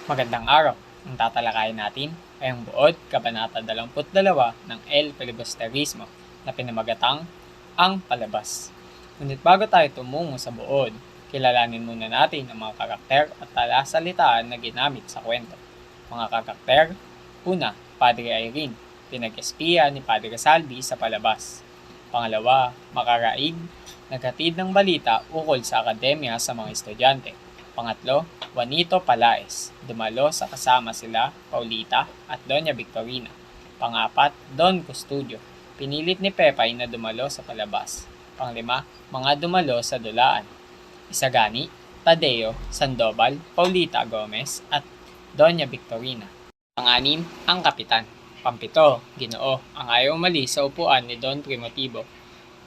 Magandang araw. Ang tatalakayin natin ay ang buod Kabanata 22 ng El Filibusterismo na pinamagatang ang palabas. Ngunit bago tayo tumungo sa buod, kilalanin muna natin ang mga karakter at talasalitaan na ginamit sa kwento. Mga karakter, una, Padre Irene, pinag-espiya ni Padre Salvi sa palabas. Pangalawa, Makaraig, naghatid ng balita ukol sa akademya sa mga estudyante. Pangatlo, Juanito Palaez, dumalo sa kasama sila Paulita at Doña Victorina. Pangapat, Don Custodio, pinilit ni Pepay na dumalo sa palabas. Panglima, mga dumalo sa dulaan. Isagani, Tadeo, Sandoval, Paulita Gomez at Doña Victorina. Pang-anim, ang kapitan. Pampito, Ginoo, ang ayaw umalis sa upuan ni Don Primotibo.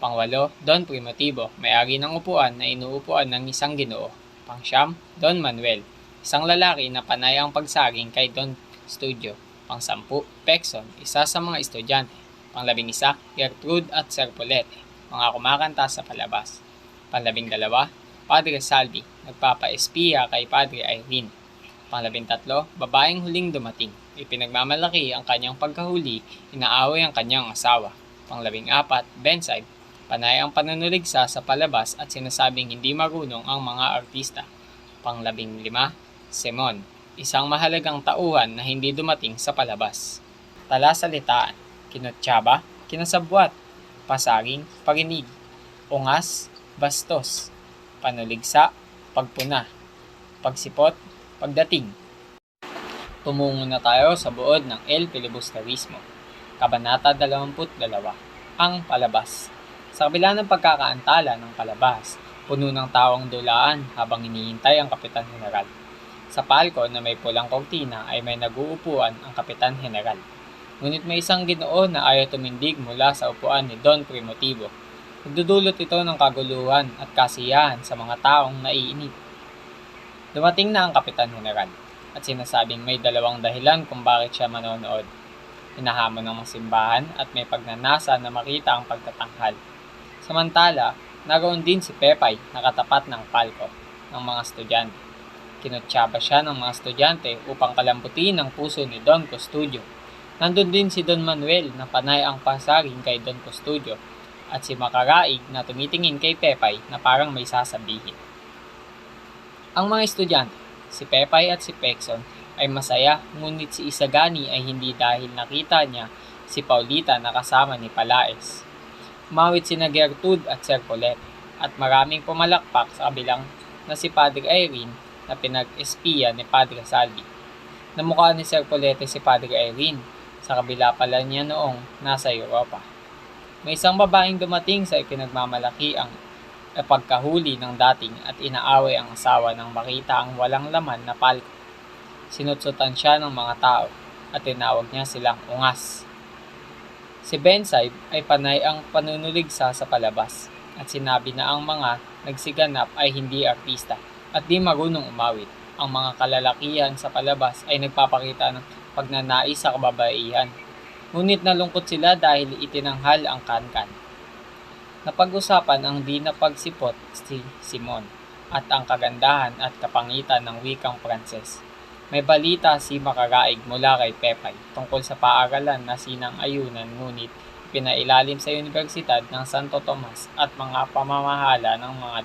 Pangwalo, Don Primotibo, may-ari ng upuan na inuupuan ng isang Ginoo. Pangsyam, Don Manuel, isang lalaki na panay ang pagsaging kay Don Custodio. Pangsampu, Pexon, isa sa mga estudyante. Panglabing-isa, Gertrude at Serpolete, mga kumakanta sa palabas. Panglabing-dalawa, Padre Salvi, nagpapa-espiya kay Padre Irene. Panglabing-tatlo, babaeng huling dumating, ipinagmamalaki ang kanyang pagkahuli, inaaway ang kanyang asawa. Panglabing-apat, Benside, panay ang panunuligsa sa palabas at sinasabing hindi marunong ang mga artista. Panglabing-lima, Simon, isang mahalagang tauhan na hindi dumating sa palabas. Talasalitaan, kinutsaba, kinasabwat, pasaring, parinig, ungas, bastos, panuligsa, pagpuna, pagsipot, pagdating. Tumungo na tayo sa buod ng El Filibusterismo. Kabanata 22, ang palabas. Sa kabila ng pagkakaantala ng palabas, puno ng tawang dulaan habang hinihintay ang Kapitan General. Sa palko na may pulang kortina ay may naguupuan ang Kapitan General. Ngunit may isang Ginoo na ayaw tumindig mula sa upuan ni Don Primotibo. Nagdudulot ito ng kaguluhan at kasiyahan sa mga taong naiinip. Dumating na ang Kapitan General at sinasabing may dalawang dahilan kung bakit siya manonood. Hinahamon ng mga simbahan at may pagnanasa na makita ang pagtatanghal. Samantala, naroon din si Pepay na katapat ng palko ng mga estudyante. Kinutsaba siya ng mga estudyante upang kalambutin ang puso ni Don Custodio. Nandun din si Don Manuel na panay ang pasaring kay Don Custodio at si Makaraig na tumitingin kay Pepay na parang may sasabihin. Ang mga estudyante, si Pepay at si Pexon, ay masaya, ngunit si Isagani ay hindi dahil nakita niya si Paulita na kasama ni Palaez. Umawit sina Gertrude at Serpolete at maraming pumalakpak sa kabilang na si Padre Irene na pinag-espiya ni Padre Salvi. Namukha ni Serpolete si Padre Irene, sa kabila pala niya noong nasa Europa. May isang babaeng dumating sa ipinagmamalaki ang pagkahuli ng dating at inaaway ang asawa nang makita ang walang laman na palko. Sinutsutan siya ng mga tao at tinawag niya silang ungas. Si Benside ay panay ang panunuligsa sa palabas at sinabi na ang mga nagsiganap ay hindi artista at di marunong umawit. Ang mga kalalakihan sa palabas ay nagpapakita ng pagnanais sa kababaihan. Ngunit nalungkot sila dahil itinanghal ang kankan. Napag-usapan ang di napagsipot si Simon at ang kagandahan at kapangitan ng wikang Pranses. May balita si Makaraig mula kay Pepay tungkol sa paaralan na sinang-ayunan ngunit pinailalim sa Universidad ng Santo Tomas at mga pamamahala ng mga